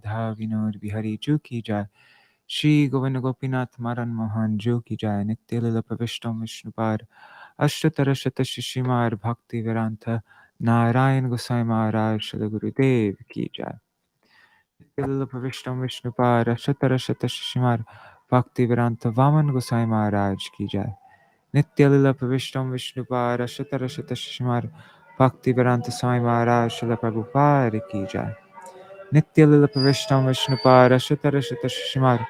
Radha Vinod Bihari Ju ki jai. Shri Govinda Gopinath Maran Mohan Ju ki jai. Nitya Lila Pravishtam Vishnupad Ashtatara Shata Shishimar Bhakti Vedanta Narayan Gosai Maharaj Shri Gurudev ki jai. Nitya Lila Pravishtam Vishnupad Ashtatara Shata Shishimar Bhakti Vedanta Vaman Gosai Maharaj ki jai. Nitya Lila Pravishtam Vishnupad Ashtatara Shata Shishimar Bhakti Vedanta Swami Maharaj Shri Prabhupada ki jai. Nitya Lila Pravishtam Vishnupad Ashtatara Shata Shishimar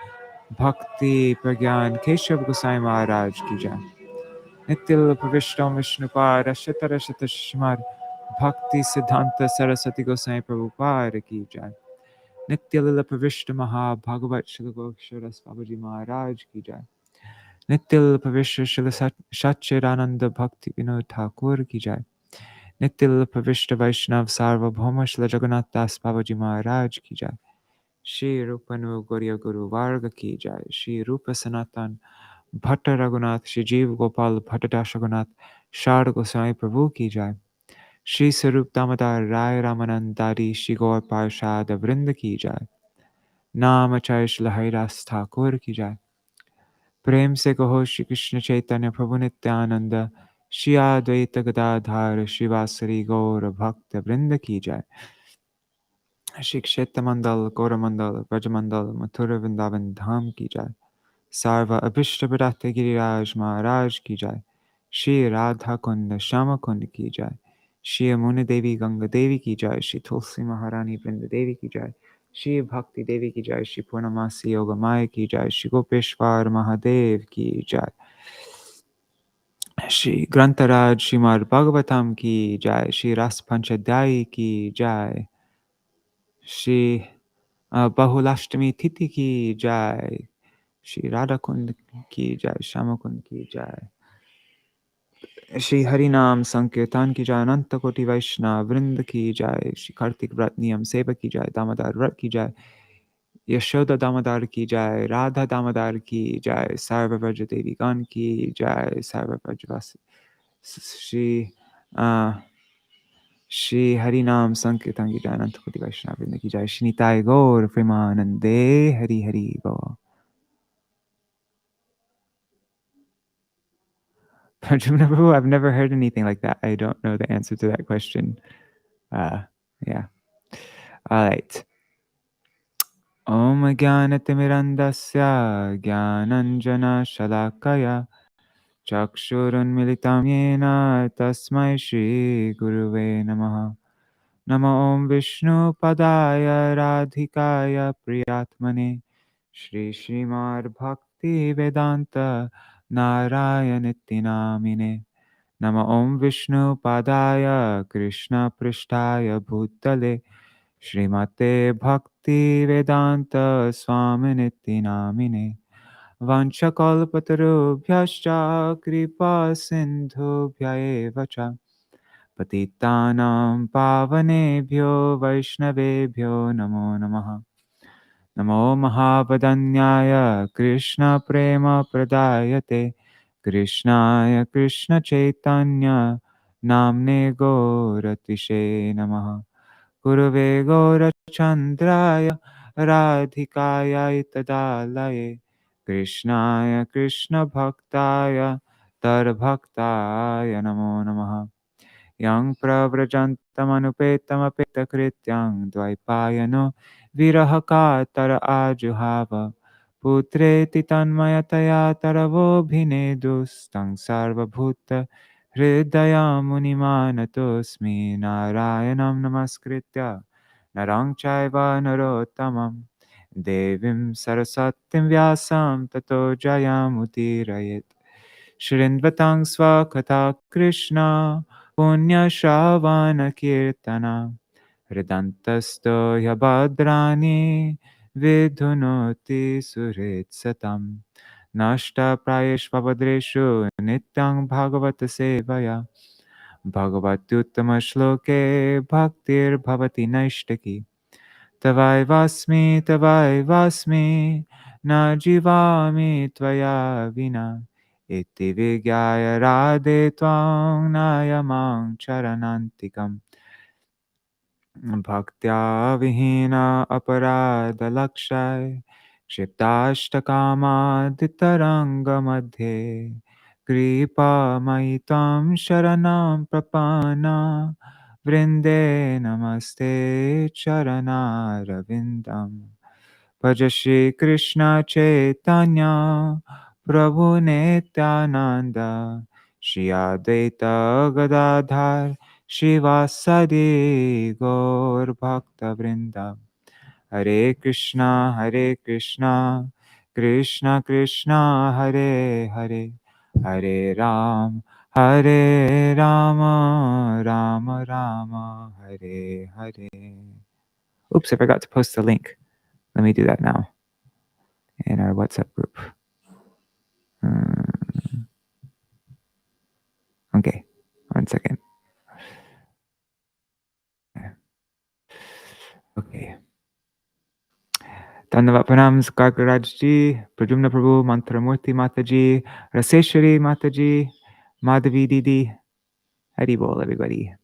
Bhakti Pragyan Keshav Gosai Maharaj ki jai. Nitya Pravishtam Vishnupad Ashatara Shatashimar Bhakti Siddhanta Saraswati Gosai Prabhupada ki jai. Nitya Pravishta Maha Bhagavat Shila Goksharas Babaji Maharaj ki jai. Nitya Pravishta Shila Satchidananda Bhakti Vinod Ṭhākura ki jai. Nitya Pravishta Vaiṣṇava Sarvabhauma Shila Jagannath Das Babaji Maharaj ki jai. Shri Rupa Nu Gauriya Guru Varga ki jai. Shri Rupa Sanātana Bhatta Raghunath, Shri Jīva Gopal Bhatta Raghunath, Śrīla Goswami Prabhu ki jai. Shri Sarup Damodar Rai Ramanandari, Shri Gaur Parshad Vrinda ki jai. Nam Acharya Shri Haridas Thakur ki jai. Prem se kaho Shri Krishna Chaitanya Prabhu Nityananda, Shri Advaita Gadadhar, Shri Vasari Gaur Bhakta Vrinda ki jai. Shri Kshetra Mandal, Gaura Mandal, Braja Mandal, Mathura Vrindavan Dham ki jai. Sarva Abhishta Bharata Giriraj Maharaj ki jai. Shri Radha Kunda Shama Kunda ki jai. Shri Amuna Devi Ganga Devi ki jai. Shri Tulsi Maharani Vrinda Devi ki jai. Shri Bhakti Devi ki jai. Shri Purnamasi Yoga Maya ki jai. Shri Gopeshwar Mahadev ki jai. Shri Grantaraj Srimad Bhagavatam ki jai. Shri Ras Panchadyayi ki jai. Shri Bahulashtami Titi ki jai. Shri Radha Kund ki jai, Shama Kund ki jai. Shri Harinam Sankirtan ki jai, Ananta Koti Vaishnava Vrinda ki jai, Shri Kartik Vrat Niyam Seva ki jai, Damodar Vrat ki jai, Yashoda Damodar ki jai, Radha Damodar ki jai, Sarva Vraja Devi Gan ki jai, Sarva Vrajavasi. Shri Shri Harinam Sankirtan ki jai, Ananta Koti Vaishnava Vrinda ki jai, Shri Nitai Gaur Premanande Hari Hari Bhava. Prabhu, I've never heard anything like that. I don't know the answer to that question. Yeah. All right. Om Jnanatimirandasya Jnananjana Shalakaya Chakshurun Militam Yena Tasmai Shri Guruve Namaha. Nama Om Vishnu Padaya Radhikaya Priyatmane Shri Srimad Bhakti Vedanta Narayanitti Namine. Nama Om Vishnu Padaya Krishna Prishtaya Bhutale Srimate Bhakti Vedanta Swaminiti Namine Vanchakalpatarubhyascha Kripa Sindhubhya Evacha Patitanam Pavanebhyo Vaishnavebhyo Namo Namaha. Namo Mahavadanyaya Krishna Prema Pradayate Krishnaya Krishna Chaitanya Namne Gauratishe Namaha. Gurave Gaurachandraya Radhikaya Tadalaye Krishnaya Krishna Bhaktaya Tarbhaktaya Namo Namaha. Yang pravrajantamanupetamakrityang dvaipayano virahakatara ajuhava putreti tanmayataya taravo bhinedus tang sarvabhuta hridaya munimanatosmi narayanam namaskritya narang chaiva narottamam devim saraswatim vyasam tato jayamudirayet Shrindvatang svakatha Krishna Punya Shravana Kirtana Hridantasto Yabhadrani Vidhunoti Surit Satam Nashta Prayeshvabhadreshu Nityang Bhagavata Sevaya Bhagavatuttama Shloke Bhaktir Bhavati Naishtaki Tavai Vasmi Na Jivami Tvaya Vina Iti Vigyaya Radhe Tvang Nayamang Charanantikam. Bhaktya vihina aparada lakshay Kshiptastakama ditaranga madhe Kripa maitam sharanam prapana Vrinde namaste charana ravindam Bhaja Shri Krishna Chaitanya Prabhu Nityananda Shri Advaita Gadadhar Shivasadi Gaur Bhakta Vrinda Hare Krishna Krishna Krishna Hare Hare Hare Hare Rama Rama Rama Hare Hare. Oops, I forgot to post the link. Let me do that now in our WhatsApp group. Okay, 1 second. Okay. Dhanyavad Pranam Cakravartī ji, Prajumna Prabhu, Mantramurti Mataji, Raseshwari Mataji, Madhavi Didi. Hari Bol, everybody.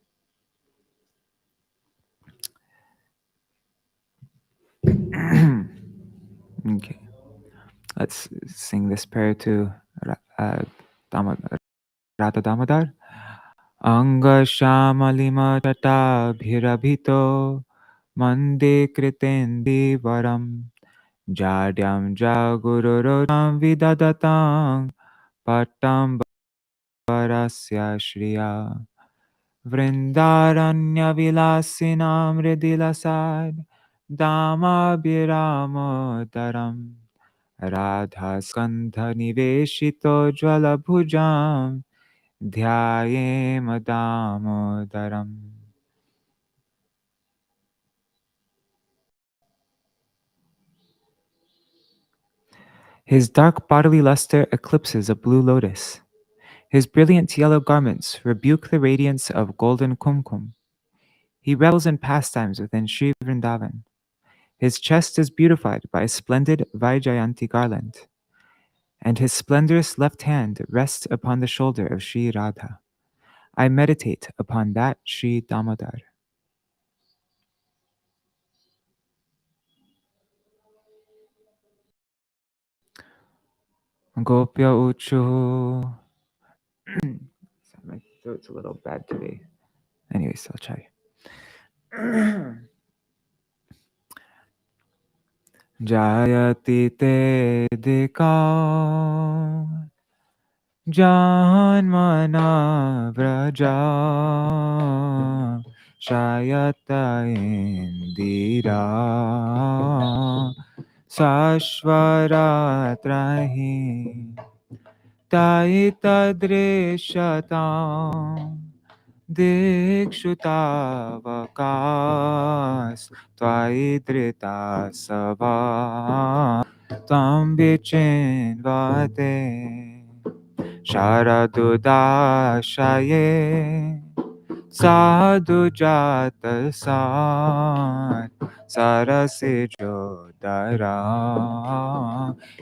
Okay. Let's sing this prayer to Radha Damodar. Anga Shamalima Tata Bhirabhito Mande Kritendi Varam Jadyam Jagururodam Vidadatam Patam Varasya Shriya Vrindaranya Vilasinam Ridilasad Dama Biramodaram Radha Skandha Niveshito Jvala Bhujam Dhyayema Damodaram. His dark bodily luster eclipses a blue lotus. His brilliant yellow garments rebuke the radiance of golden kumkum. He revels in pastimes within Sri Vrindavan. His chest is beautified by a splendid Vaijayanti garland, and his splendorous left hand rests upon the shoulder of Sri Radha. I meditate upon that Sri Damodar. Gopya Uchu. My throat's a little bad today. Anyways, I'll try. Jayati te dika Janmana Vraja Shayata Indira Sashvaratrahi Taita Drishatam Dikshutavakas Tvaidrita Sava Tam Vichinvate Sharadudashaye Sadhu Jatasat Sarasi Jodara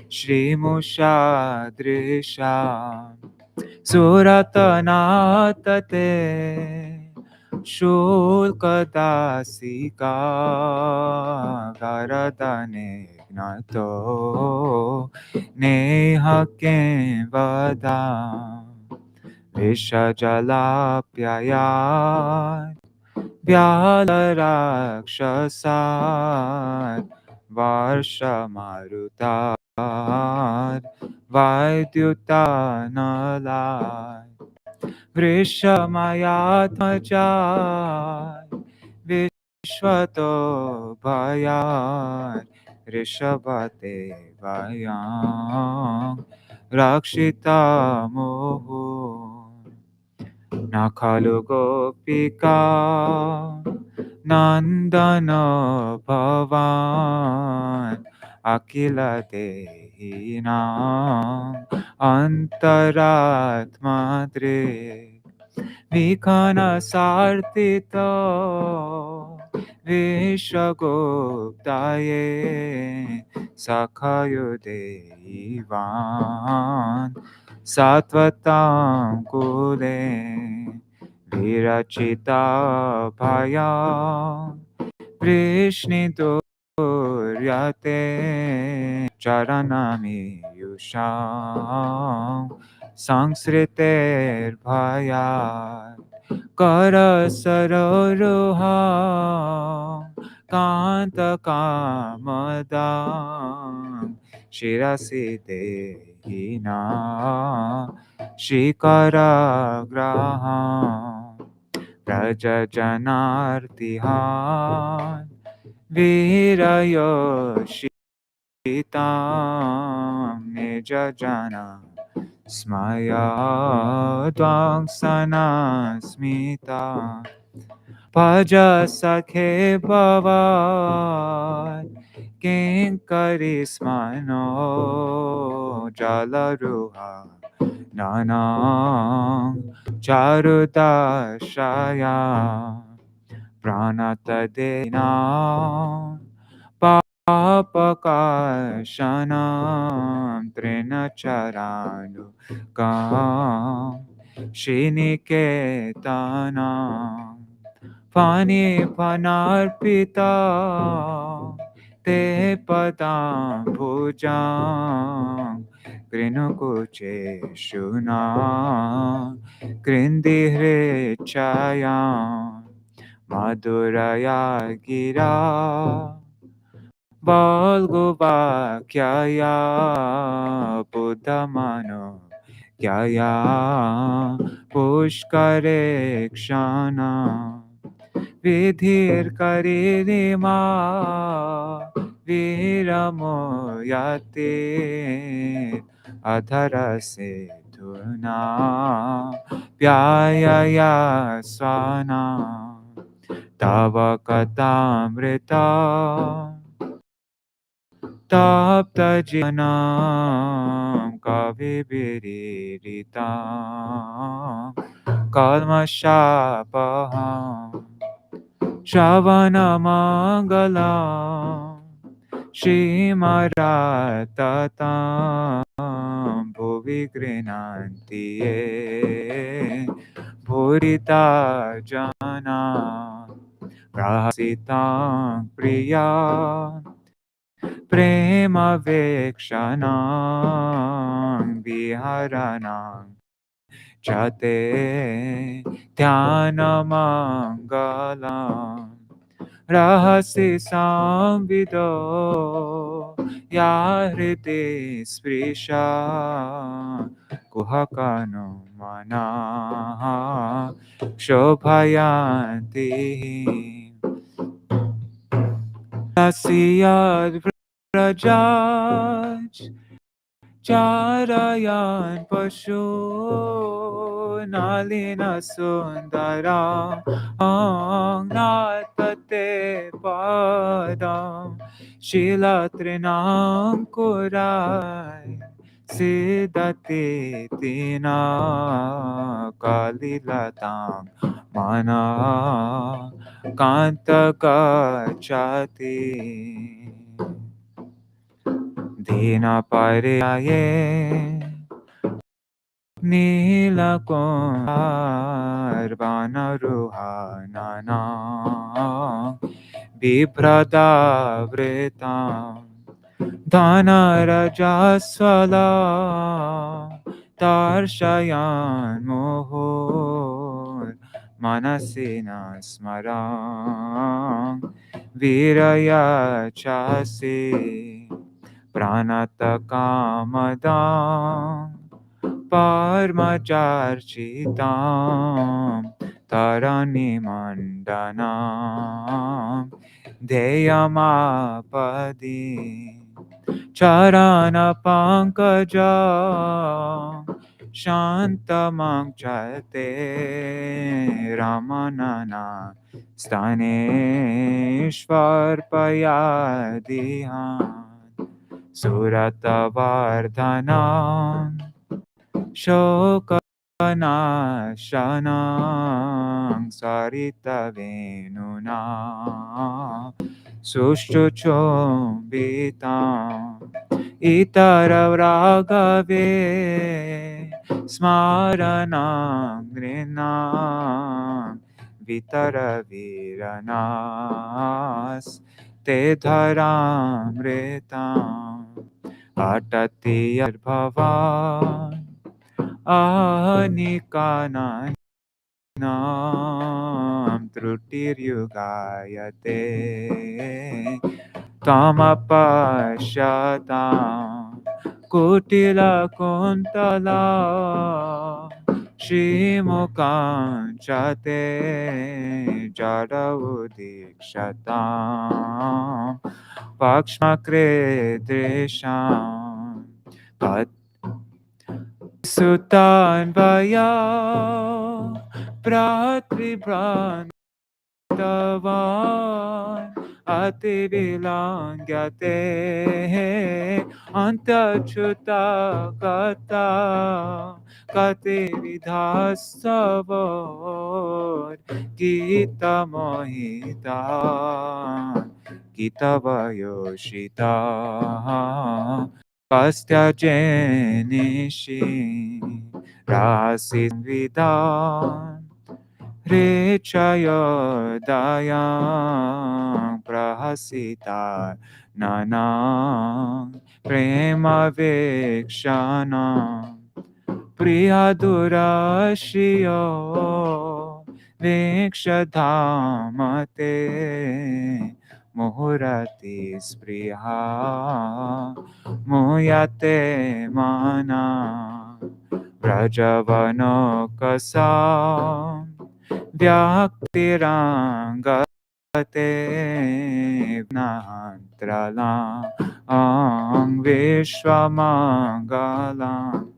Shri Mushadrisha Suratanatate Shulkadasika Varadane Gnato Neha Vada Vishajalapyayat Vyalarakshasat Varshamarutat Vaidyutanalat Vrishamayatmajat Vishwato Bhayat Rishabhate Vayam Rakshita Moho Nakalu Gopika Nandana Bhavan Akila Dehinam Antaratma Dre Vikana Sartito Vishaguptaye Sakhayo Devan Satvatam Kule virachita bhaya vrishniduryate charanami yusham sangsriter bhayat Karasaroha Kanta Kamadam Shirasi Dehina Shikara Graham Prajajanartihan Virayo Shitam Nijajana Smaya Dvangsana Smita Paja Sakhe Bhavat Kinkarismano Jalaruha Nanam Charudashaya Pranatadena Papakashanam Trinacharanu Kam Shiniketanam Pani Panarpita Te Padam Pujam Krinukuche Shuna Krindihre Chayam Madhuraya Gira Balgovakyaya Buddhamano Kyaya Pushkare Kshana Vidhir Karirima Viramo Yati Adharase Dhuna Pyayaya Svana Tava Katamrita Tapta Jivanam Kavibiriritam Kalmashapaham Shravana Mangalam Shrimaratatam Bhuvi Grinanti Bhurita Jana Prahasitam Priya Prema Vekshanam Viharanam Chate Dhyanamangalam Rahasi Samvido Yahriti Sprisha Kuhakano Mana Shobhayanti Asiyad Vrajaj Charayan Pashu Nalina Sundara Natate Padam Shilatrinam Kurai Siddhati Tina Kalilatam Mana Kantaka Chati Dina Pariyaye Nilakundar Vanaruhanana Bibhrata Vritam Dhana Rajasvala Tarshayan Muhur Manasina Smarang Viraya Chasi Pranatakamadam Parmacharchitam Tarani Mandanam Deyamapadi Charana Pankajam Shantamang Chate Ramanana Staneshwarpayadihan Suratavardhanam Shokanashanam Saritavenuna Sushchuchumbitam Itaravragave Smaranam Grinam Vitara Viranas Te Dharamritam Atati Bhavan Anikana Nam Trutiryugayate Tamapashatam Kutila Kuntala Shrimukam Chate Jadaudikshatam Pakshmakre Drisham Pat Sutan Vaya Pratribran Tavan Ati Vilangyate Antachuta Kata Kati Vidhastavod Gita Mohita Gita Vayoshita Kastya Jenishi Rasi Vidhan Richayodayam Prahasita Nanam Prema Vikshanam Priyadurashiyo Vikshadhamate Muhurati Spriha Muyate Mana Vrajavano Kasam Vyaktirangate Nantralam Vishvamangalam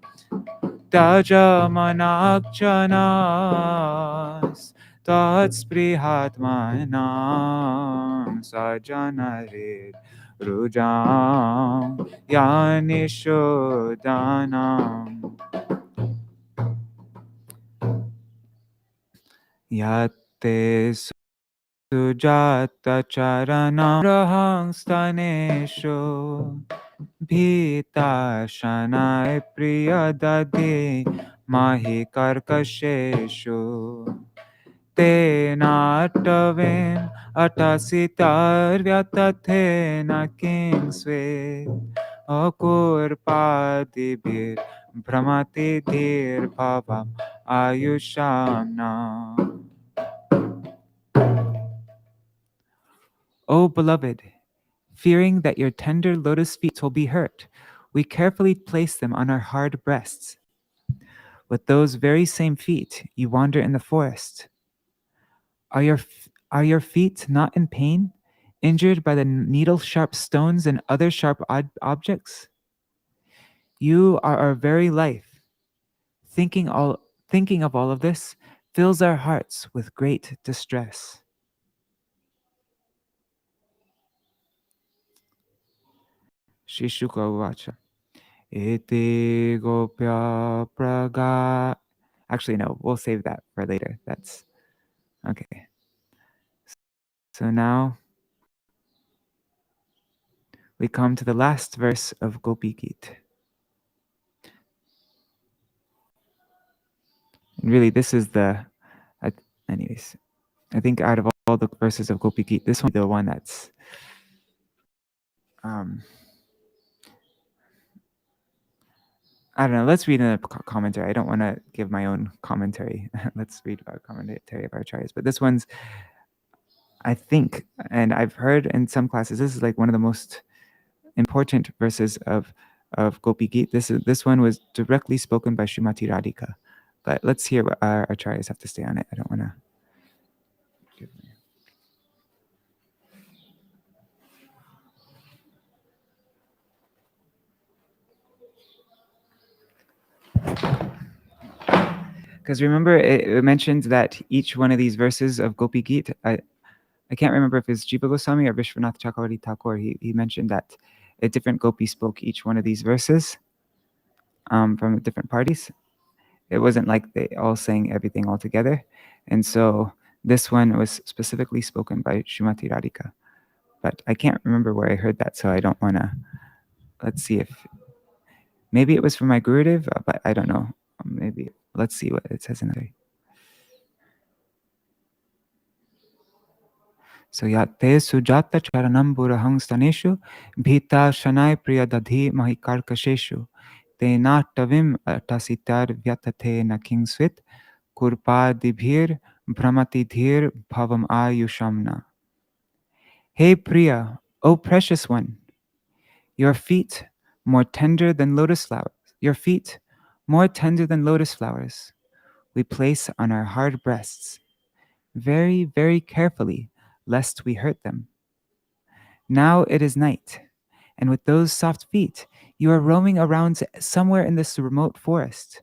Tajamanakchanas Tatsprihatmanam Sajanarid Rujam Yanishodanam Yate Sujata Charanam Rahang Stanesho Bhita Shanai Priyadade Mahi Karkashesho Te Natavin Atasitar Vyatathena Kingsve Akur Padibir Brahmati Dhir Bhavam Ayushamna. O beloved, fearing that your tender lotus feet will be hurt, we carefully place them on our hard breasts. With those very same feet, you wander in the forest. Are your feet not in pain, injured by the needle-sharp stones and other sharp objects? You are our very life. Thinking of all of this fills our hearts with great distress. Shri Shuka Uvacha. Iti gopya praga. Actually, no, we'll save that for later. That's okay. So now we come to the last verse of Gopī-gīta. And really, this is anyways, I think out of all the verses of Gopī-gīta, this one is the one that's I don't know. Let's read in a commentary. I don't want to give my own commentary. Let's read our commentary of our acharyas. But this one's, I think, and I've heard in some classes, this is like one of the most important verses of Gopī-gīta. This one was directly spoken by Srimati Radhika. But let's hear what our acharyas have to say on it. I don't want to give me. Because remember, it mentions that each one of these verses of Gopī-gīta, I can't remember if it's Jīva Gosvāmī or Viśvanātha Chakravartī Ṭhākura. He mentioned that a different Gopi spoke each one of these verses from different parties. It wasn't like they all sang everything all together. And so this one was specifically spoken by Srimati Radhika. But I can't remember where I heard that, so I don't want to. Let's see if maybe it was from my Gurudev, but I don't know. maybe let's see what it says in the. So te sujata charanam burahang staneshu bhita shanai priyadadhi mahikarkasheshu te natavim tasitar vyatate na kingsvit kurpadibhir brahmatidhir bhavam ayushamna. Hey Priya, O precious one, your feet more tender than lotus flowers, your feet more tender than lotus flowers, we place on our hard breasts, very, very carefully, lest we hurt them. Now it is night, and with those soft feet, you are roaming around somewhere in this remote forest.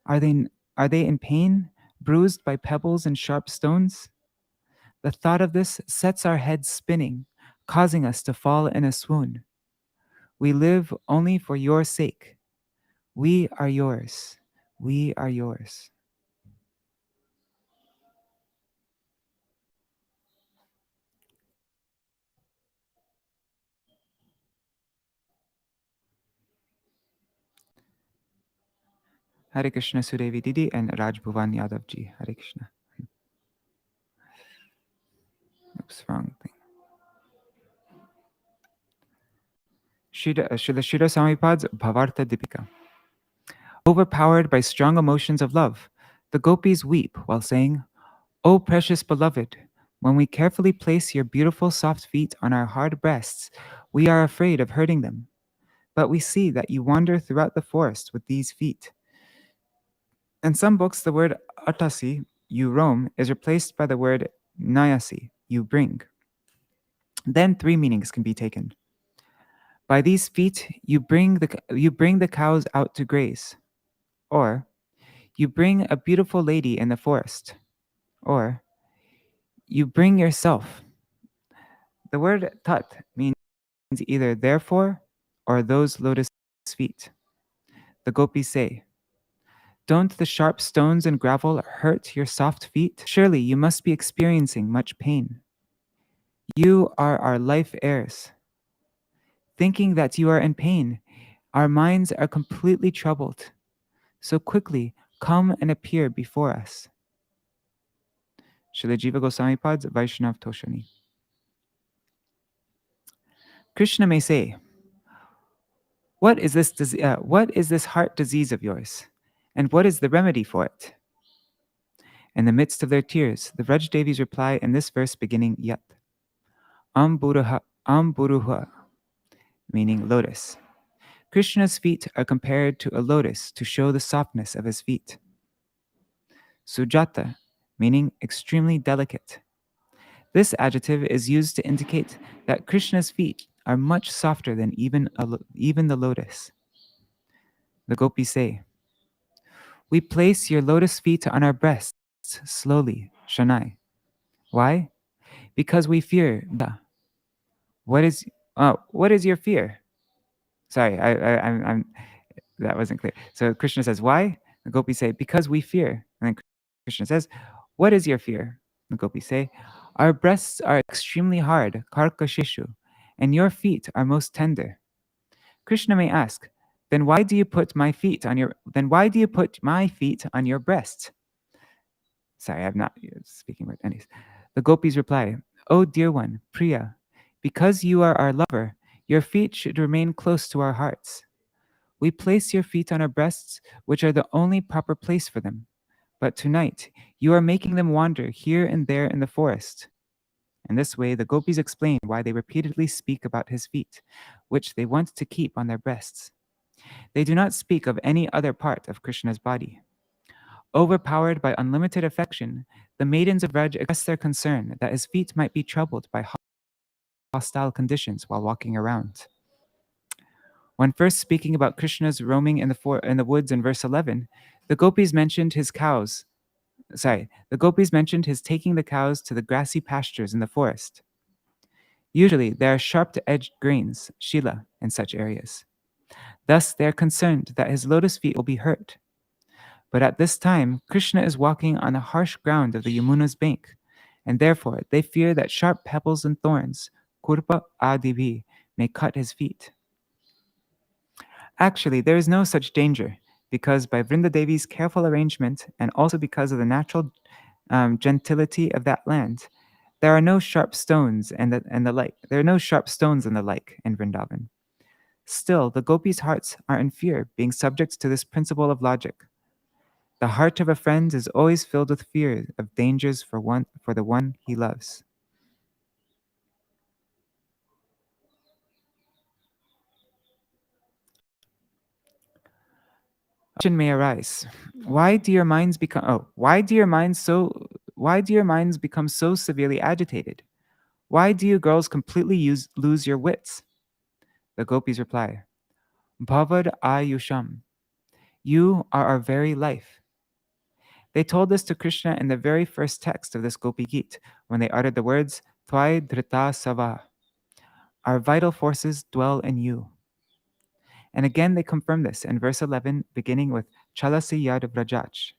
Are they in pain, bruised by pebbles and sharp stones? The thought of this sets our heads spinning, causing us to fall in a swoon. We live only for your sake. We are yours. We are yours. Hare Krishna Sudevi Didi and Raj Bhuvan Yadav ji. Hare Krishna. Oops, wrong thing. Srila Swāmīpad's Bhāvārtha Dīpikā. Overpowered by strong emotions of love, the gopis weep while saying, O precious beloved, when we carefully place your beautiful soft feet on our hard breasts, we are afraid of hurting them. But we see that you wander throughout the forest with these feet. In some books, the word atasi, you roam, is replaced by the word nayasi, you bring. Then three meanings can be taken. By these feet, you bring the cows out to graze. Or, you bring a beautiful lady in the forest. Or, you bring yourself. The word tat means either therefore or those lotus feet. The gopis say, don't the sharp stones and gravel hurt your soft feet? Surely you must be experiencing much pain. You are our life heirs. Thinking that you are in pain, our minds are completely troubled. So quickly, come and appear before us. Śrīla Jīva Gosvāmī Pad's Vaiṣṇava Toṣaṇī. Krishna may say, what is this heart disease of yours? And what is the remedy for it? In the midst of their tears, the Vraj Devis reply in this verse beginning Yat. Amburuha, meaning lotus. Krishna's feet are compared to a lotus to show the softness of his feet. Sujata, meaning extremely delicate. This adjective is used to indicate that Krishna's feet are much softer than even the lotus. The gopis say, we place your lotus feet on our breasts slowly, Shanai. Why? Because we fear. What is your fear? Sorry, I'm that wasn't clear. So Krishna says, why? The gopis say, because we fear. And then Krishna says, what is your fear? The gopis say, our breasts are extremely hard, karkasheshu, and your feet are most tender. Krishna may ask, then why do you put my feet on your breast? Sorry, I'm not speaking with any. The gopis reply, oh dear one, Priya, because you are our lover, your feet should remain close to our hearts. We place your feet on our breasts, which are the only proper place for them. But tonight, you are making them wander here and there in the forest. In this way, the gopis explain why they repeatedly speak about his feet, which they want to keep on their breasts. They do not speak of any other part of Krishna's body. Overpowered by unlimited affection, the maidens of Vraj express their concern that his feet might be troubled by hostile conditions while walking around. When first speaking about Krishna's roaming in the woods in verse 11, the gopis mentioned his taking the cows to the grassy pastures in the forest. Usually, there are sharp-edged grains, Śrīla, in such areas. Thus, they are concerned that his lotus feet will be hurt. But at this time, Krishna is walking on the harsh ground of the Yamuna's bank, and therefore they fear that sharp pebbles and thorns, kurpa adibhi, may cut his feet. Actually, there is no such danger, because by Vrindadevi's careful arrangement and also because of the natural gentility of that land, there are no sharp stones and the like. There are no sharp stones and the like in Vrindavan. Still, the gopis' hearts are in fear, being subject to this principle of logic. The heart of a friend is always filled with fear of dangers for the one he loves. Question may arise: why do your minds become so severely agitated? Why do you girls completely lose your wits? The gopis reply: Bhavad Ayusham, you are our very life. They told this to Krishna in the very first text of this Gopī-gīta, when they uttered the words Tvai Dhrita Sava. Our vital forces dwell in you. And again they confirm this in verse 11, beginning with Chalasi Yad Vrajach.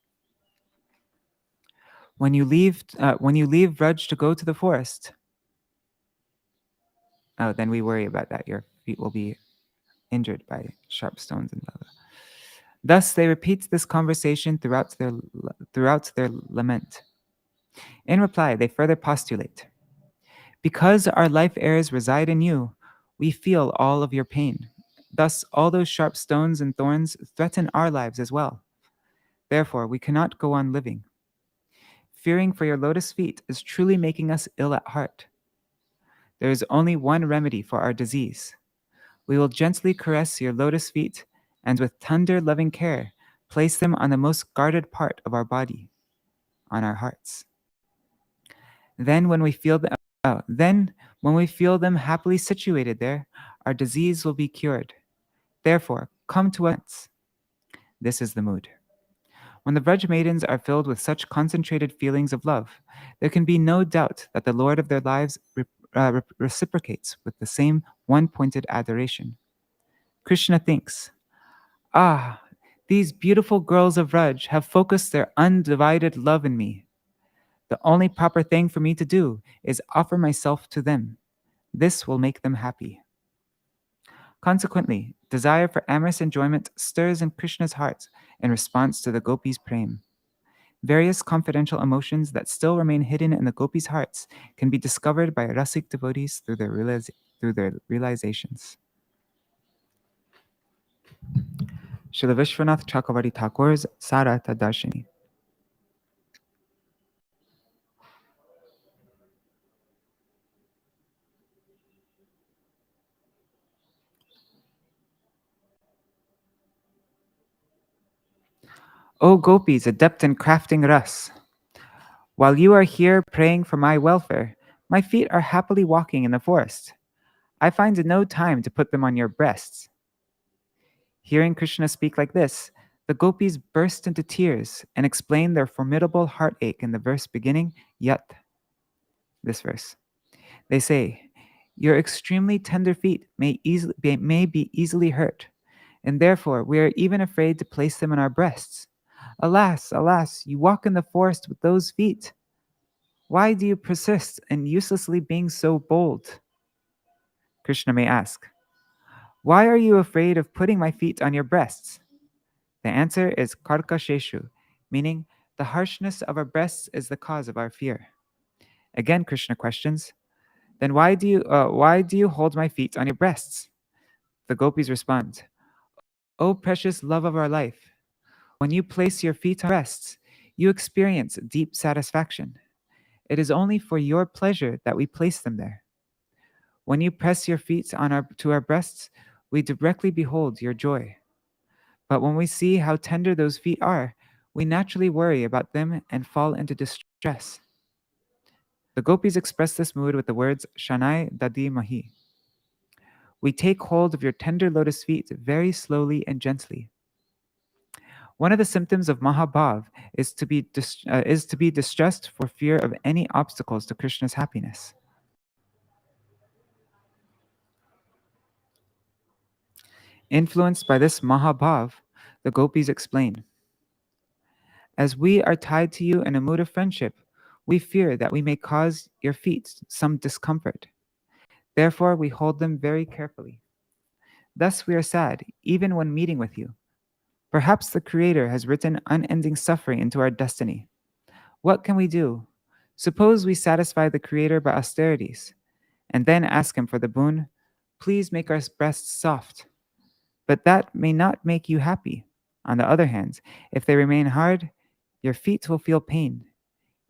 When you leave Vraj to go to the forest, then we worry about that. Your feet will be injured by sharp stones and blah, blah. Thus they repeat this conversation throughout their lament. In reply, they further postulate: because our life airs reside in you, we feel all of your pain. Thus, all those sharp stones and thorns threaten our lives as well. Therefore, we cannot go on living. Fearing for your lotus feet is truly making us ill at heart. There is only one remedy for our disease. We will gently caress your lotus feet and with tender, loving care, place them on the most guarded part of our body, on our hearts. Then when we feel them happily situated there, our disease will be cured. Therefore, come to us. This is the mood. When the Vraj maidens are filled with such concentrated feelings of love, there can be no doubt that the Lord of their lives reciprocates with the same one-pointed adoration. Krishna thinks, these beautiful girls of Vraj have focused their undivided love in me. The only proper thing for me to do is offer myself to them. This will make them happy. Consequently, desire for amorous enjoyment stirs in Krishna's heart in response to the gopis' prema. Various confidential emotions that still remain hidden in the gopis' hearts can be discovered by rasic devotees through their realizations. Śrīla Viśvanātha Cakravartī Thakur's Sārārtha Darshini. O gopis, adept in crafting ras, while you are here praying for my welfare, my feet are happily walking in the forest. I find no time to put them on your breasts. Hearing Krishna speak like this, the gopis burst into tears and explain their formidable heartache in the verse beginning Yat. This verse. They say, your extremely tender feet may be easily hurt, and therefore we are even afraid to place them on our breasts. Alas, alas, you walk in the forest with those feet. Why do you persist in uselessly being so bold? Krishna may ask, why are you afraid of putting my feet on your breasts? The answer is karkasheshu, meaning the harshness of our breasts is the cause of our fear. Again, Krishna questions, then why do you hold my feet on your breasts? The gopis respond, O precious love of our life, when you place your feet on our breasts, you experience deep satisfaction. It is only for your pleasure that we place them there. When you press your feet to our breasts, we directly behold your joy. But when we see how tender those feet are, we naturally worry about them and fall into distress. The gopis express this mood with the words Shanai Dadi Mahi. We take hold of your tender lotus feet very slowly and gently. One of the symptoms of Mahabhav is to be distressed for fear of any obstacles to Krishna's happiness. Influenced by this Mahabhav, the gopis explain, as we are tied to you in a mood of friendship, we fear that we may cause your feet some discomfort. Therefore, we hold them very carefully. Thus we are sad, even when meeting with you. Perhaps the Creator has written unending suffering into our destiny. What can we do? Suppose we satisfy the Creator by austerities, and then ask Him for the boon, please make our breasts soft. But that may not make you happy. On the other hand, if they remain hard, your feet will feel pain.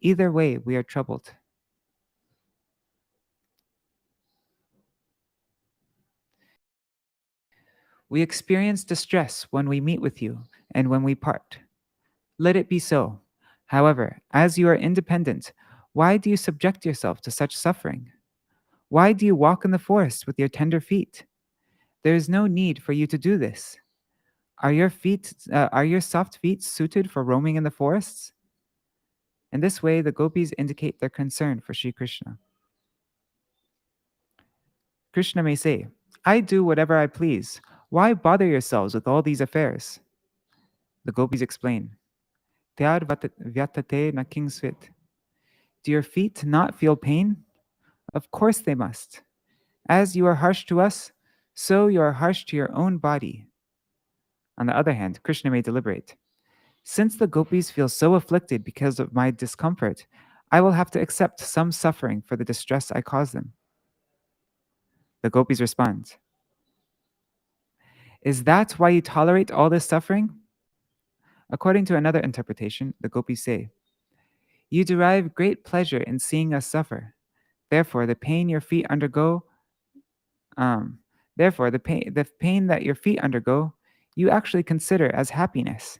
Either way, we are troubled. We experience distress when we meet with you and when we part. Let it be so. However, as you are independent, why do you subject yourself to such suffering? Why do you walk in the forest with your tender feet? There is no need for you to do this. Are your soft feet suited for roaming in the forests? In this way, the gopis indicate their concern for Sri Krishna. Krishna may say, I do whatever I please. Why bother yourselves with all these affairs? The gopis explain, Tyar vyatate na kingsvit. Do your feet not feel pain? Of course they must. As you are harsh to us, so you are harsh to your own body. On the other hand, Krishna may deliberate. Since the gopis feel so afflicted because of my discomfort, I will have to accept some suffering for the distress I cause them. The gopis respond, Is that why you tolerate all this suffering? According to another interpretation, the gopis say, You derive great pleasure in seeing us suffer. Therefore, the pain your feet undergo, the pain that your feet undergo, you actually consider as happiness.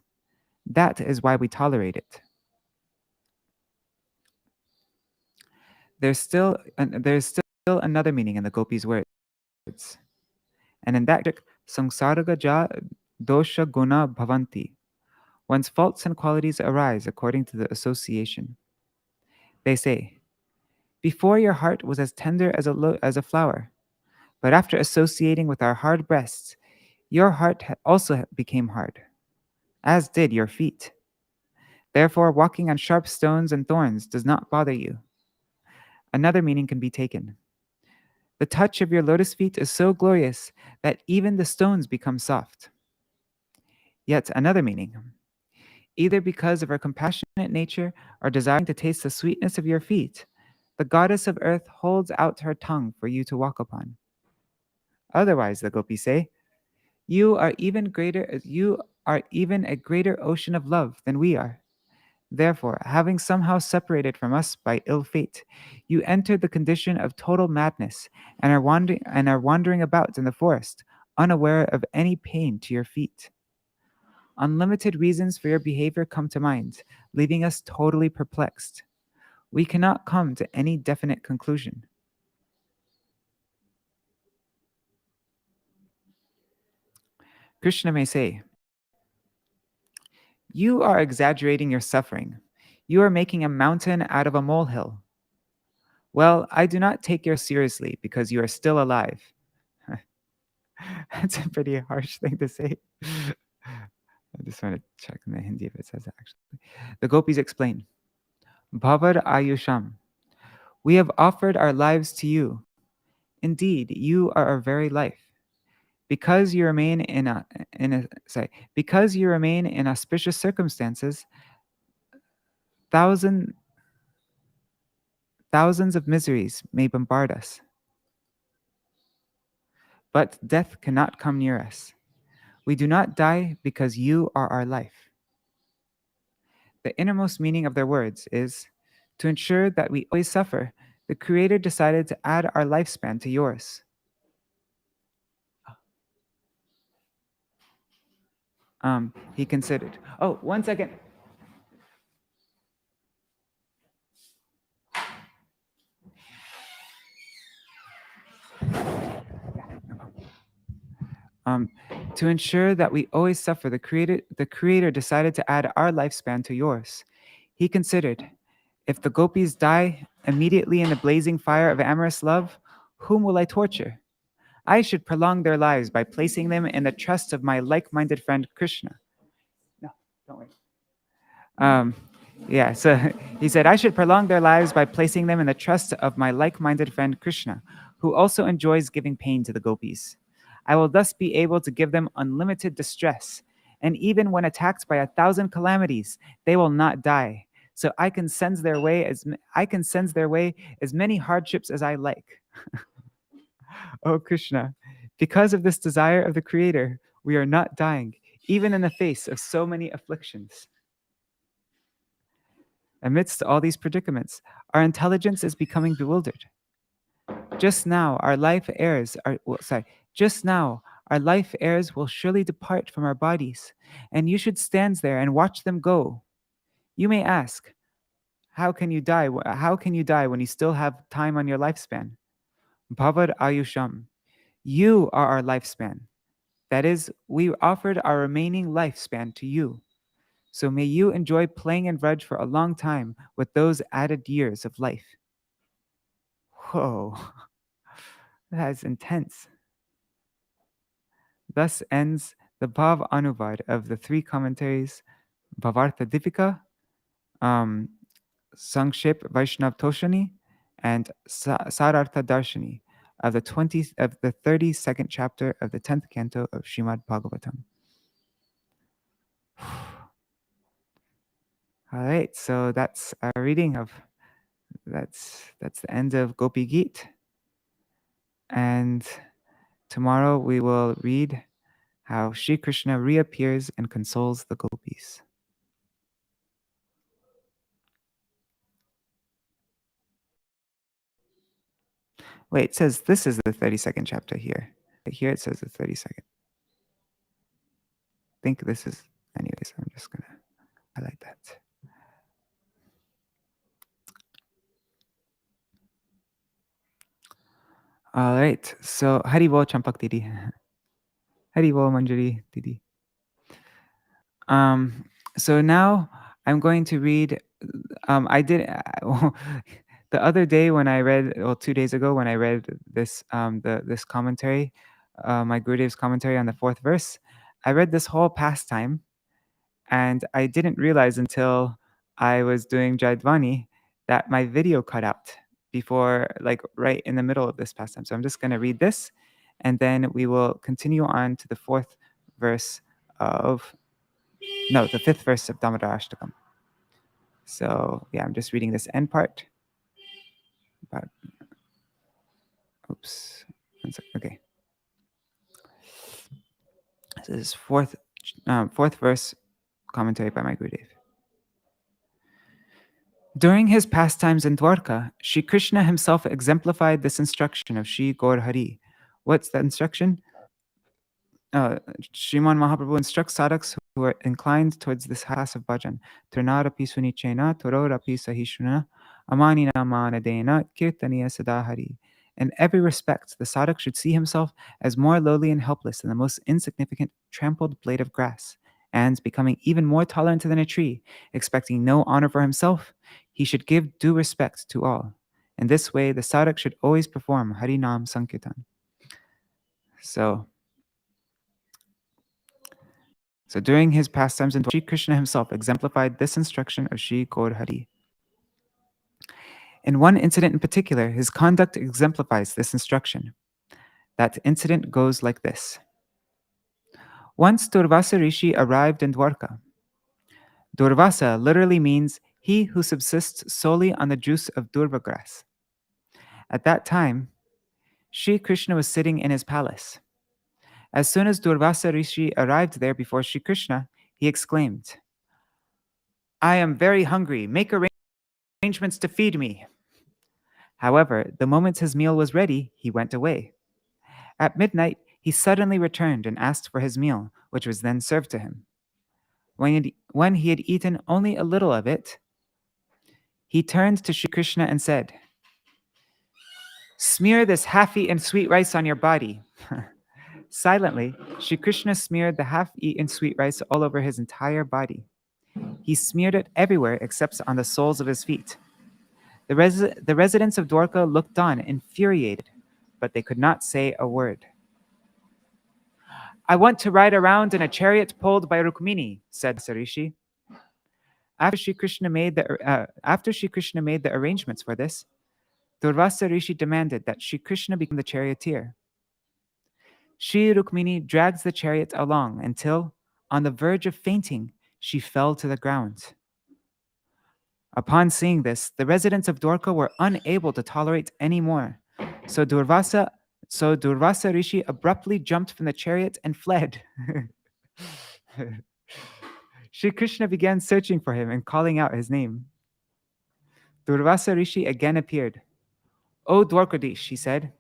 That is why we tolerate it. There's still another meaning in the gopis' words. And in that, samsaraga ja dosha guna bhavanti. One's faults and qualities arise according to the association. They say, before your heart was as tender as a flower, but after associating with our hard breasts, your heart also became hard, as did your feet. Therefore, walking on sharp stones and thorns does not bother you. Another meaning can be taken. The touch of your lotus feet is so glorious that even the stones become soft. Yet another meaning. Either because of her compassionate nature or desiring to taste the sweetness of your feet, the goddess of earth holds out her tongue for you to walk upon. Otherwise, the gopis say, you are even a greater ocean of love than we are. Therefore, having somehow separated from us by ill fate, you entered the condition of total madness and are wandering about in the forest, unaware of any pain to your feet. Unlimited reasons for your behavior come to mind, leaving us totally perplexed. We cannot come to any definite conclusion. Krishna may say, you are exaggerating your suffering. You are making a mountain out of a molehill. Well, I do not take you seriously because you are still alive. That's a pretty harsh thing to say. I just want to check in the Hindi if it says that actually. The gopis explain, Bhavar Ayusham, we have offered our lives to you. Indeed, you are our very life. Because you remain in auspicious circumstances, thousands of miseries may bombard us. But death cannot come near us. We do not die because you are our life. The innermost meaning of their words is, to ensure that we always suffer, the Creator decided to add our lifespan to yours. He considered. Oh, 1 second. To ensure that we always suffer, the Creator decided to add our lifespan to yours. He considered, if the gopis die immediately in the blazing fire of amorous love, whom will I torture? I should prolong their lives by placing them in the trust of my like-minded friend Krishna. No, don't wait. So he said, I should prolong their lives by placing them in the trust of my like-minded friend Krishna, who also enjoys giving pain to the gopis. I will thus be able to give them unlimited distress, And even when attacked by 1,000 calamities, they will not die. So I can send their way as many hardships as I like. O Krishna, because of this desire of the Creator, we are not dying, even in the face of so many afflictions. Amidst all these predicaments, our intelligence is becoming bewildered. Just now, our life heirs will surely depart from our bodies, and you should stand there and watch them go. You may ask, how can you die? How can you die when you still have time on your lifespan? Bhavar Ayusham, you are our lifespan. That is, we offered our remaining lifespan to you. So may you enjoy playing and Vraj for a long time with those added years of life. Whoa, that is intense. Thus ends the Bhav Anuvad of the three commentaries, Bhāvārtha Dīpikā, Saṅkshep Vaiṣṇava Toṣaṇī, and Sārārtha Darshini of the 32nd chapter of the 10th canto of Śrīmad Bhagavatam. All right, so that's our reading of that's the end of Gopī-gīta. And tomorrow we will read how Sri Krishna reappears and consoles the gopis. Wait, it says this is the 32nd chapter here. Here it says the 32nd. I think this is, anyways, I'm just going to highlight that. All right, so Haribo Champak Didi. Haribo Manjari Didi. So now I'm going to read, the other day when I read, 2 days ago when I read this, this commentary, my Gurudev's commentary on the 4th verse, I read this whole pastime, and I didn't realize until I was doing Jaidvani that my video cut out before, like right in the middle of this pastime. So I'm just going to read this, and then we will continue on to the 5th verse of Dāmodarāṣṭakam. So yeah, I'm just reading this end part. But, oops. Okay. This is fourth verse commentary by my Gurudev. During his pastimes in Dwarka, Shri Krishna himself exemplified this instruction of Shri Gaur Hari. What's the instruction? Sriman Mahaprabhu instructs sadhaks who are inclined towards this class of bhajan. Trinarapi sunichena, tororapi sahishuna, amanina manadena, kirtaniya sadahari. In every respect, the sadhak should see himself as more lowly and helpless than the most insignificant trampled blade of grass, and becoming even more tolerant than a tree, expecting no honor for himself, he should give due respect to all. In this way, the sadhak should always perform Harinam Sankirtan. So during his pastimes, Shri Krishna himself exemplified this instruction of Shri Gaur Hari. In one incident in particular, his conduct exemplifies this instruction. That incident goes like this. Once Durvasa Rishi arrived in Dwarka. Durvasa literally means he who subsists solely on the juice of durva grass. At that time, Shri Krishna was sitting in his palace. As soon as Durvasa Rishi arrived there before Shri Krishna, he exclaimed, "I am very hungry. Make arrangements to feed me." However, the moment his meal was ready, he went away. At midnight, he suddenly returned and asked for his meal, which was then served to him. When he had eaten only a little of it, he turned to Shri Krishna and said, "Smear this half-eaten sweet rice on your body." Silently, Shri Krishna smeared the half-eaten sweet rice all over his entire body. He smeared it everywhere except on the soles of his feet. The residents of Dwarka looked on, infuriated, but they could not say a word. "I want to ride around in a chariot pulled by Rukmini," said Sarishi. After Shri Krishna made the arrangements for this, Durvasa Rishi demanded that Shri Krishna become the charioteer. Shri Rukmini drags the chariot along until, On the verge of fainting, she fell to the ground. Upon seeing this, the residents of Dwarka were unable to tolerate any more. So Durvasa Rishi abruptly jumped from the chariot and fled. Shri Krishna began searching for him and calling out his name. Durvasa Rishi again appeared. O Dwarkadish, he said,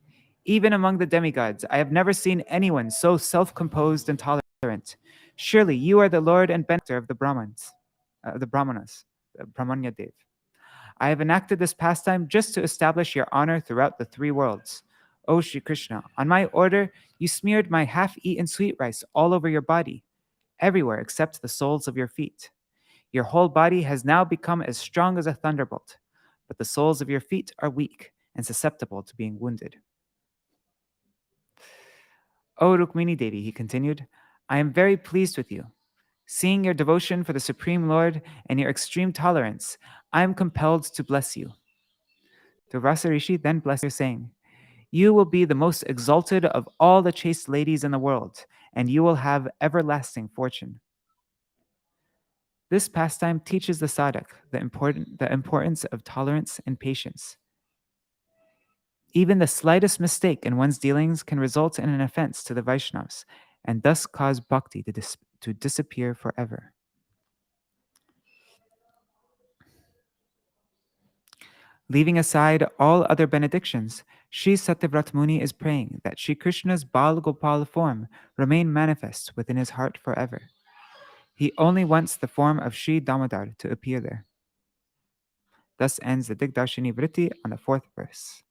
even among the demigods, I have never seen anyone so self-composed and tolerant. Surely you are the Lord and benefactor of the Brahmanas, Brahmanya Dev. I have enacted this pastime just to establish your honor throughout the three worlds. O Shri Krishna, on my order, you smeared my half-eaten sweet rice all over your body, everywhere except the soles of your feet. Your whole body has now become as strong as a thunderbolt, but the soles of your feet are weak and susceptible to being wounded. O Rukmini Devi, he continued, I am very pleased with you. Seeing your devotion for the Supreme Lord and your extreme tolerance, I am compelled to bless you. Durvasa Rishi then blessed her, saying, you will be the most exalted of all the chaste ladies in the world, and you will have everlasting fortune. This pastime teaches the sadhak the importance of tolerance and patience. Even the slightest mistake in one's dealings can result in an offense to the Vaishnavas, and thus cause bhakti to disappear forever. Leaving aside all other benedictions, Sri Satyavrat Muni is praying that Sri Krishna's Bal Gopal form remain manifest within his heart forever. He only wants the form of Sri Damodar to appear there. Thus ends the Dig-darśinī-vritti on the 4th verse.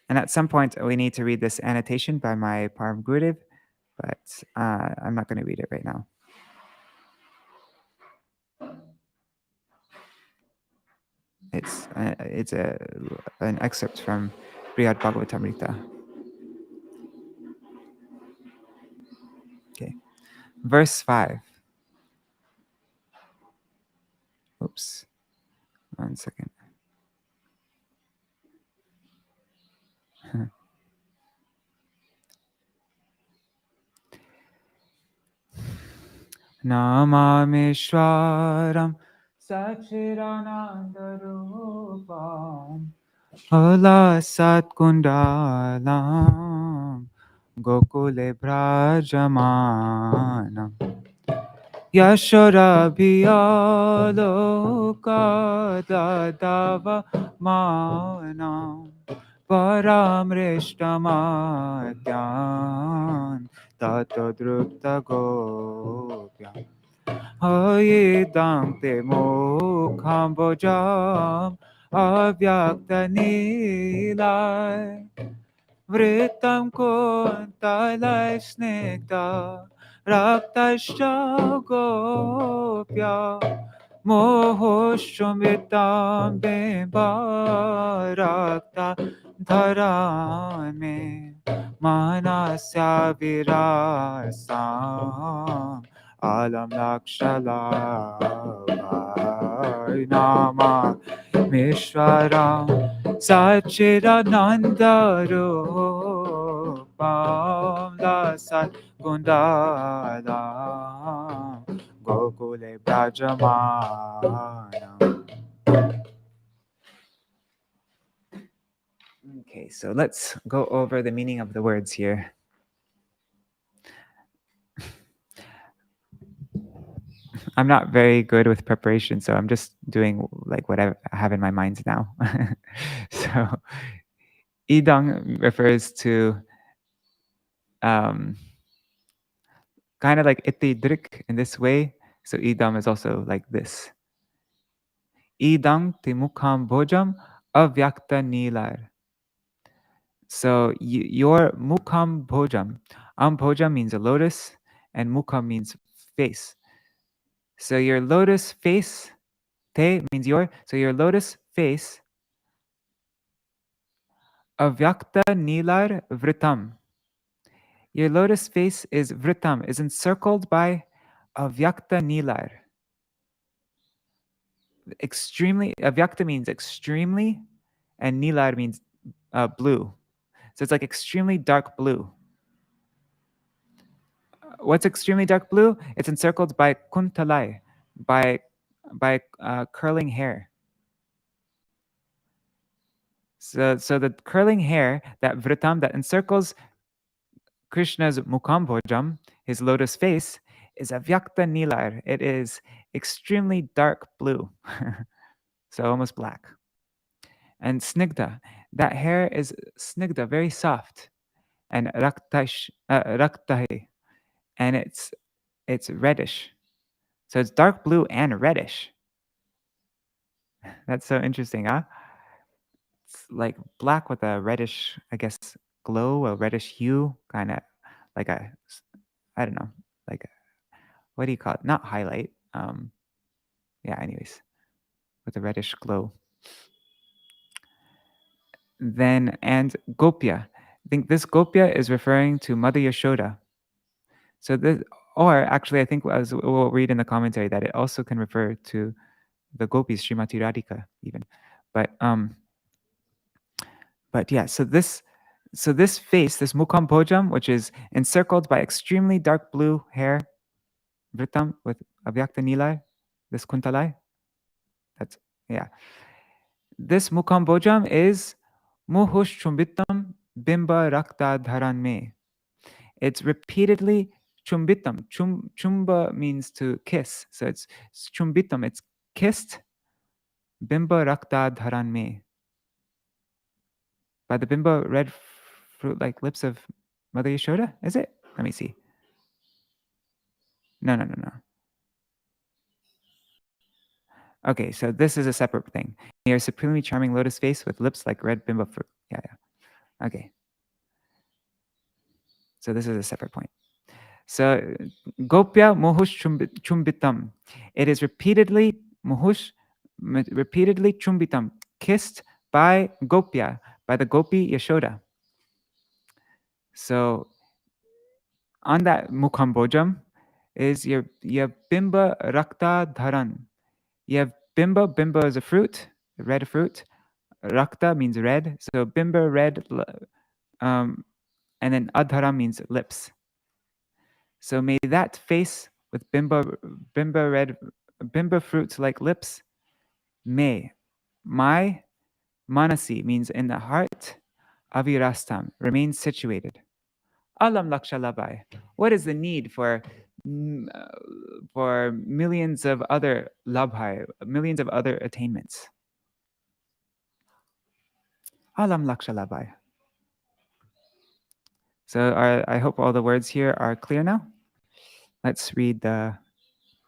And at some point, we need to read this annotation by my Param Gurudev, but I'm not going to read it right now. It's an excerpt from Brihad Bhagavatamrita. Okay, verse 5. Oops, 1 second. Namameshwaram Sachiranandarupam Ala Satkundalam Gokule Brajamanam Yashodabhiyaloka Manam Paramrishtamadyan Tatodrupta Gopyam Hayidam Te Mukhambojam Avyakta Nilai Vritam Kuntalai Snigdha Raktascha Gopya Mohoshumritam Bimba Rakta Dharame Manasya Virasam Alam Lakshalabhai Nama Mishwaram Sachiranandarupam Lasat Kundalam Gokule Brajamanam. Okay, so let's go over the meaning of the words here. I'm not very good with preparation, so I'm just doing like what I have in my mind now. So, idang refers to kind of like itidrik in this way. So idam is also like this. Idang timukham bhojam avyakta nilar. So your mukham bhojam. Bhojam means a lotus, and mukham means face. So your lotus face, te means your, so your lotus face, avyakta nilar vritam. Your lotus face is vritam, is encircled by avyakta nilar. Extremely, avyakta means extremely, and nilar means blue. So it's like extremely dark blue. what's extremely dark blue? It's encircled by kuntalai, by curling hair. So the curling hair, that vritam, that encircles Krishna's mukambhojam, his lotus face, is avyakta nilar. It is extremely dark blue, so almost black. And snigdha, that hair is snigdha, very soft, and raktahi, and it's reddish. So it's dark blue and reddish. That's so interesting, huh? It's like black with a reddish, I guess, glow, a reddish hue, kind of like a, I don't know, like a, what do you call it? Not highlight. Yeah, anyways, with a reddish glow. Then, and Gopya. I think this Gopya is referring to Mother Yashoda. So this, or actually, I think as we'll read in the commentary that it also can refer to the gopis, Srimati Radhika, even. But yeah, so this face, this Mukambhojam, which is encircled by extremely dark blue hair, Vritam with Avyakta Nilai, this Kuntalai. That's, yeah. This Mukambhojam is Muhush Chumbitam Bimba Rakta Dharan Me. It's repeatedly Chumbitam. Chumba means to kiss. So it's Chumbitam. It's kissed Bimba Rakta Dharan Me. By the Bimba red fruit-like lips of Mother Yashoda, is it? Let me see. No. Okay, so this is a separate thing. Your supremely charming lotus face with lips like red Bimba fruit. Yeah. Okay. So this is a separate point. So Gopya Muhush Chumbitam. It is repeatedly Chumbitam, kissed by Gopya, by the Gopi Yashoda. So on that Mukambhojam is you have Bimba Rakta Dharan. You have Bimba. Bimba is a fruit, a red fruit. Rakta means red. So Bimba red, and then Adhara means lips. So may that face with Bimba red, Bimba fruits like lips, may my manasi means in the heart, avirastam, remain situated. Alam lakshalabai. What is the need for millions of other labhai, millions of other attainments? Alam lakshalabai. So I hope all the words here are clear now. Let's read the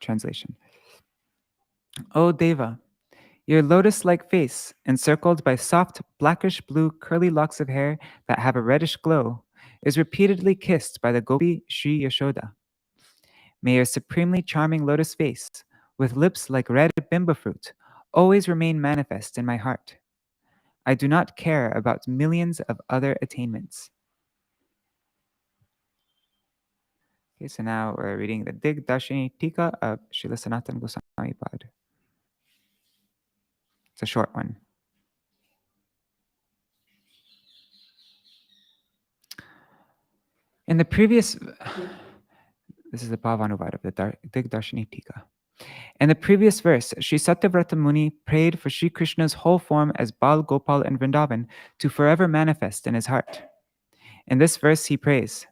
translation. O Deva, your lotus-like face, encircled by soft blackish blue curly locks of hair that have a reddish glow, is repeatedly kissed by the Gopi Shri Yashoda. May your supremely charming lotus face, with lips like red bimba fruit, always remain manifest in my heart. I do not care about millions of other attainments. Okay, so now we're reading the Dig-darśinī-ṭikā of Śrīla Sanātana Gosvāmī. It's a short one. In the previous, this is the Bhavanuvad of the Dig-darśinī-ṭikā. In the previous verse, Sri Satyavrata Muni prayed for Sri Krishna's whole form as Bal, Gopal, and Vrindavan to forever manifest in his heart. In this verse, he prays,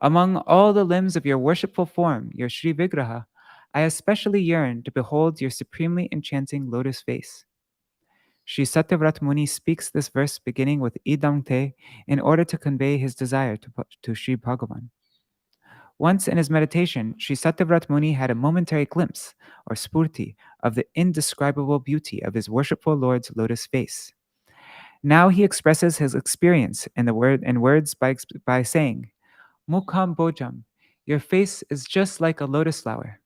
among all the limbs of your worshipful form, your Sri Vigraha, I especially yearn to behold your supremely enchanting lotus face. Sri Satyavrata Muni speaks this verse beginning with Idam Te in order to convey his desire to Sri Bhagavan. Once in his meditation, Sri Satyavrata Muni had a momentary glimpse, or spurti, of the indescribable beauty of his worshipful Lord's lotus face. Now he expresses his experience in words by saying, Mukham Bojam, your face is just like a lotus flower.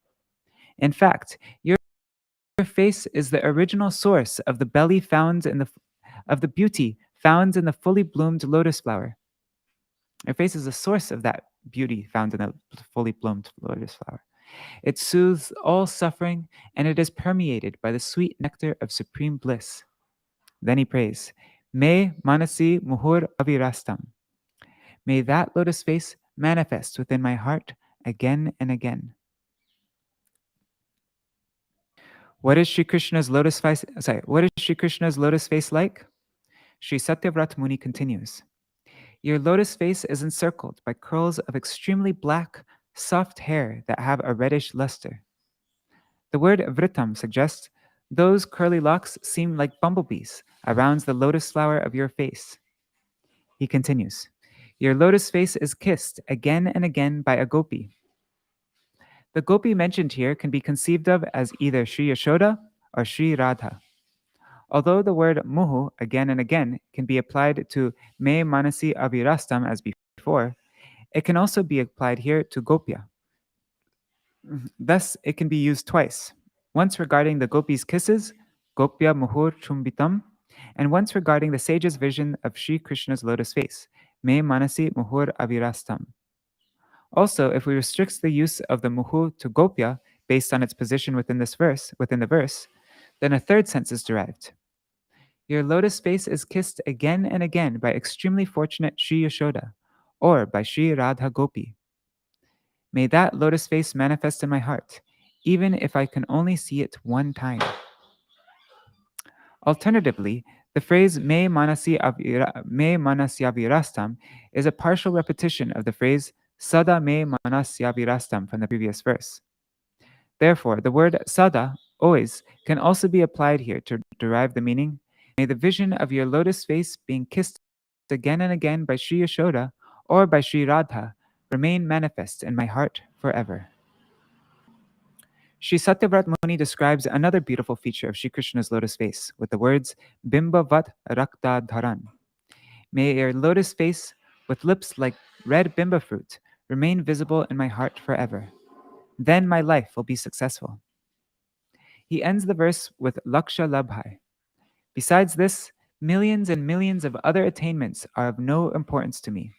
In fact, your face is the original source of the belly of the beauty found in the fully bloomed lotus flower. Your face is the source of that beauty found in the fully bloomed lotus flower. It soothes all suffering, and it is permeated by the sweet nectar of supreme bliss. Then he prays, Me manasi muhur avirastam. May that lotus face manifest within my heart again and again. What is Sri Krishna's lotus face? What is Sri Krishna's lotus face like? Sri Satyavrat Muni continues. Your lotus face is encircled by curls of extremely black, soft hair that have a reddish luster. The word vritam suggests those curly locks seem like bumblebees around the lotus flower of your face. He continues, your lotus face is kissed again and again by a gopi. The gopi mentioned here can be conceived of as either Sri Yashoda or Sri Radha. Although the word muhu again and again can be applied to me manasi avirastam as before, it can also be applied here to gopya. Thus, it can be used twice, once regarding the gopis' kisses, gopya muhur chumbitam, and once regarding the sage's vision of Sri Krishna's lotus face, me manasi muhur avirastam. Also, if we restrict the use of the muhu to gopya based on its position within the verse, then a third sense is derived. Your lotus face is kissed again and again by extremely fortunate Sri Yashoda, or by Sri Radha Gopi. May that lotus face manifest in my heart, even if I can only see it one time. Alternatively, the phrase me manasyavirastam is a partial repetition of the phrase sada me manasyavirastam from the previous verse. Therefore, the word sada, always, can also be applied here to derive the meaning, may the vision of your lotus face being kissed again and again by Sri Yashoda or by Sri Radha remain manifest in my heart forever. Sri Satyavrat Muni describes another beautiful feature of Sri Krishna's lotus face with the words Bimbavat Rakta Dharan. May your lotus face with lips like red bimba fruit remain visible in my heart forever. Then my life will be successful. He ends the verse with Laksha Labhai. Besides this, millions and millions of other attainments are of no importance to me.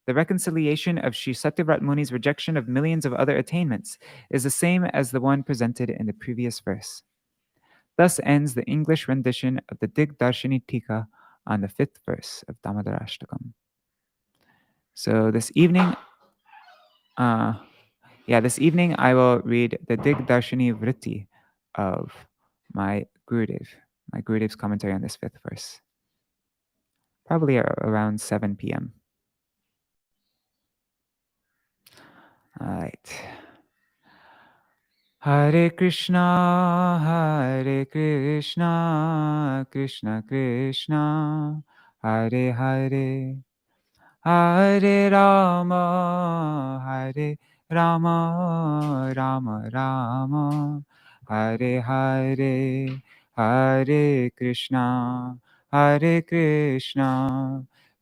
The reconciliation of Sri Satyavrat Muni's rejection of millions of other attainments is the same as the one presented in the previous verse. Thus ends the English rendition of the Dig-darśinī-ṭikā on the 5th verse of Dāmodarāṣṭakam. So this evening I will read the Dig-darśinī-vritti of my Gurudev's commentary on this 5th verse, probably around 7 p.m. All right. Hare Krishna, Krishna Krishna, Hare Hare, Hare Rama, Rama Rama, Hare Hare, Hare Krishna,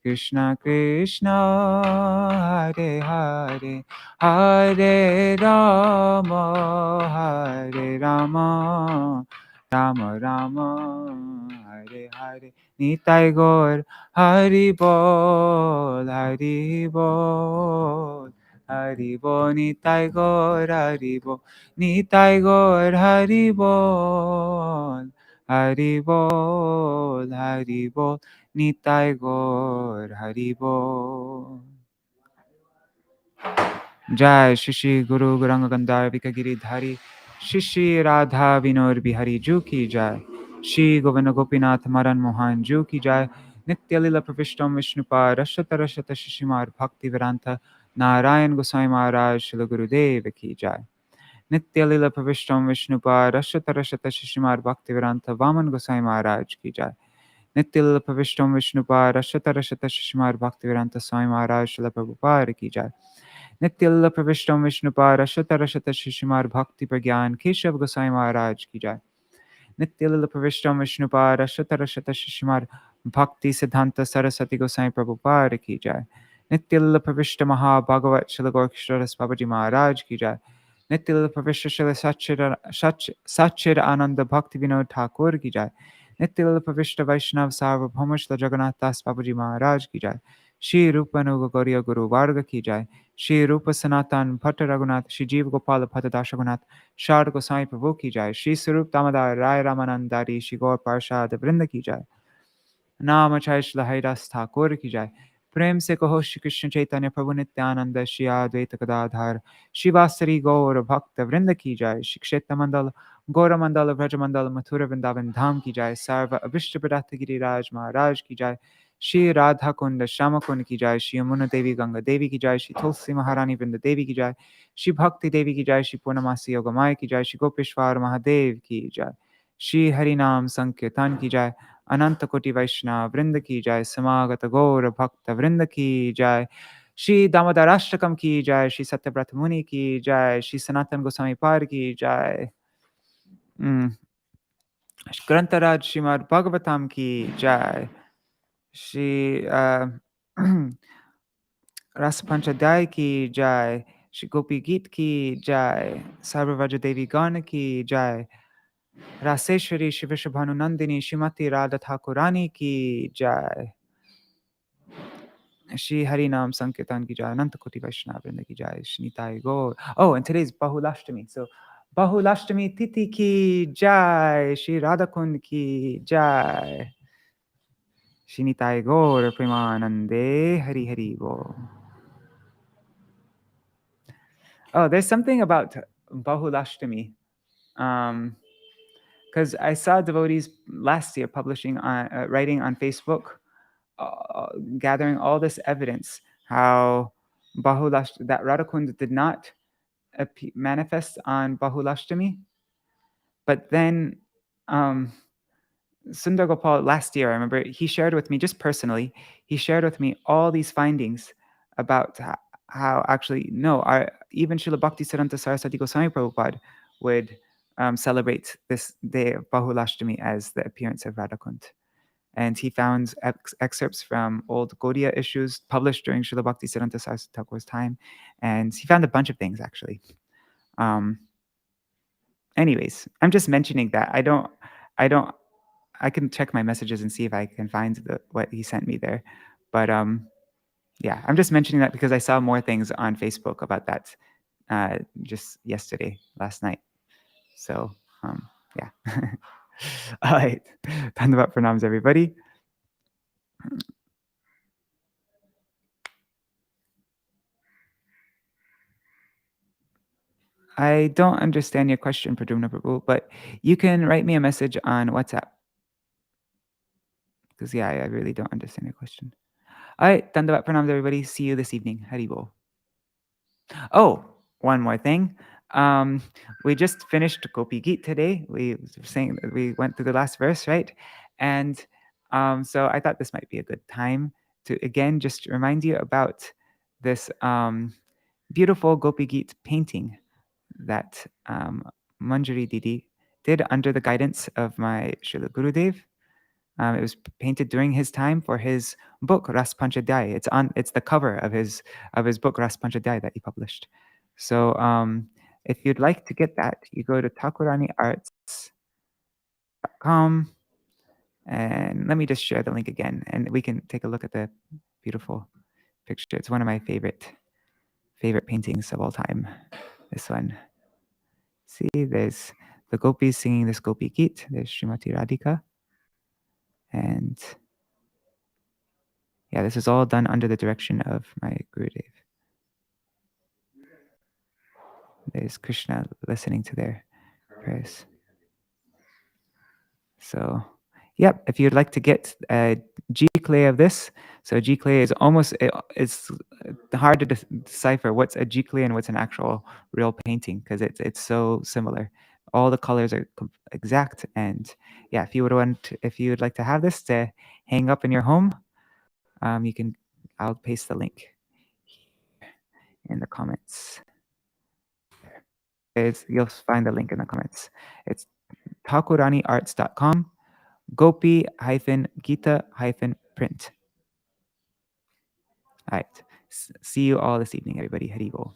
Krishna Krishna, Hare Hare, Hare Rama, Rama Rama, Hare Hare. Nitai Gaur, Hari Bol, Hari Bol, Hari Bol, Nitai Gaur, Hari Bol, Nitai Gaur, Hari Bol, Hari Bol, Hari Bol, Nitai Gaur, Hari Bol. Jai Shri Guru Gauranga Gandhar Vikagiri Dhari Shri Radha Vinod Bihari Ju Ki Jai Shri Govinda Gopinath Maran Mohan Ju Ki Jai Nitya Lila Pravishtam Vishnupa Rashata Rashata Shishimar Bhakti Vedanta Narayan Goswami Maharaj Shri Gurudev Ki Jai Nitya Lila Pravishtam Vishnupa Rashata Rashata Shishimar Bhakti Vedanta Vaman Goswami Maharaj Ki Jai Nitya Lila Pravishtam Vishnupa Rashata Rashata Shishimar Bhakti Vedanta Swami Maharaj Shri Prabhupada Ki Jai Nitya Pravishtam Vishnupa Rashata Rashata Shishimar Bhakti Pragyan Keshav Goswami Maharaj Ki Jai Nitya Pravishtam Vishnupa Rashata Rashata Shishimar Bhakti Siddhanta Saraswati Goswami Prabhupada Ki Jai Nitya Pravishta Maha Bhagavat Shri Gaurkishora Babaji Maharaj Ki Jai Nitya Pravishta Shri Sachir Ananda Bhakti Vinod Ṭhākura Ki Jai Nitya Pravishta Vaiṣṇava Sarvabhauma Shri Jagannath Das Babaji Maharaj Ki Jai Shri Rupa Nuga Gauriya Guru Varga Ki Jai Shri Rupa Sanātana Bhatta Raghunath Shri Jīva Gopala Bhatta Dashagunath Shāra Goswami Prabhu Ki Jai Shri Sarup Damodar Rai Ramanandari Shri Gaur Parshad Vrinda Ki Jai Namachai Shri Haridas Ṭhākura Ki Jai प्रेम से कहो श्री कृष्ण चैतन्य प्रभु नित्यानंद श्री अद्वैत गदाधर शिवासरी गौर भक्त वृंद की जय। श्री क्षेत्र मंडल गौर मंडल व्रज मंडल मथुरा वृंदावन धाम की जय। सर्व अभिष्ट प्रदात गिरिराज महाराज की जय। श्री राधा कुंड श्याम कुंड की जय। श्री यमुना देवी गंगा देवी की जय। श्री तुलसी महारानी वृंद देवी की जय। श्री भक्ति देवी की जय। श्री पूर्णमासी योगमाय की जय। श्री गोपेश्वर महादेव की जय। श्री हरिनाम संकीर्तन की जय। अनंत कोटि वैष्णव वृंद की जय। समागत गौर भक्त वृंद की जय। श्री दामोदराष्टकम की जय। श्री सत्यव्रत मुनि की जय। श्री सनातन गोस्वामी पाद की जय। ग्रंथराज श्रीमद् भागवतम की जय। श्री रस पंचाध्याय की जय। श्री गोपी गीत की जय। सर्वव्रज देवी गण की जय। रासेश्वरी श्री विश्वभानुनंदिनी श्रीमती राधा ठाकुरानी की जय। Shri Harinam Sankirtan ki jai, Ananta Koti Vaishnava Vrinda ki jai, Shri Nitai Gaur. Oh, and today's Bahulashtami. So, Bahulashtami Titi ki jai, Shri Radhakund ki jai, Shri Nitai Gaur Premanande Hari Hari Gaur. Oh, there's something about Bahulashtami. Because I saw devotees last year publishing on, writing on Facebook, gathering all this evidence how that Radhakund did not manifest on Bahulashtami. But then Sundar Gopal last year, I remember he shared with me, just personally, he shared with me all these findings about how actually, no, even Srila Bhakti Siddhanta Saraswati Goswami Prabhupada would celebrate this day of Bahulashtami as the appearance of Radhakund. And he found excerpts from old Gaudiya issues published during Srila Bhakti Siddhanta Saraswati Thakur's time. And he found a bunch of things, actually. Anyways, I'm just mentioning that. I can check my messages and see if I can find what he sent me there. But yeah, I'm just mentioning that because I saw more things on Facebook about that just last night. So yeah. All right. Dandavat pranams, everybody. I don't understand your question, Pradumna Prabhu, but you can write me a message on WhatsApp. Because, yeah, I really don't understand your question. All right, Dandavat pranams, everybody. See you this evening. Haribol. Oh, one more thing. We just finished Gopī-gīta today. We went through the last verse, right? And so I thought this might be a good time to, again, just remind you about this beautiful Gopī-gīta painting that Manjari Didi did under the guidance of my Śrīla Gurudev. It was painted during his time for his book Ras Panchadhyaya. It's the cover of his book Ras Panchadhyaya that he published. So if you'd like to get that, you go to Thakuraniarts.com, and let me just share the link again, and we can take a look at the beautiful picture. It's one of my favorite paintings of all time. This one. See, there's the gopis singing this Gopī-gīta. There's Srimati Radhika. And yeah, this is all done under the direction of my Gurudev. There's Krishna listening to their prayers. So, yep, if you'd like to get a G clay of this, so G clay is it's hard to decipher what's a G clay and what's an actual real painting because it's so similar. All the colors are exact, and yeah, if you'd like to have this to hang up in your home, I'll paste the link in the comments. You'll find the link in the comments. It's Thakuraniarts.com, Gopī-gīta-print. All right. See you all this evening, everybody. Haribol.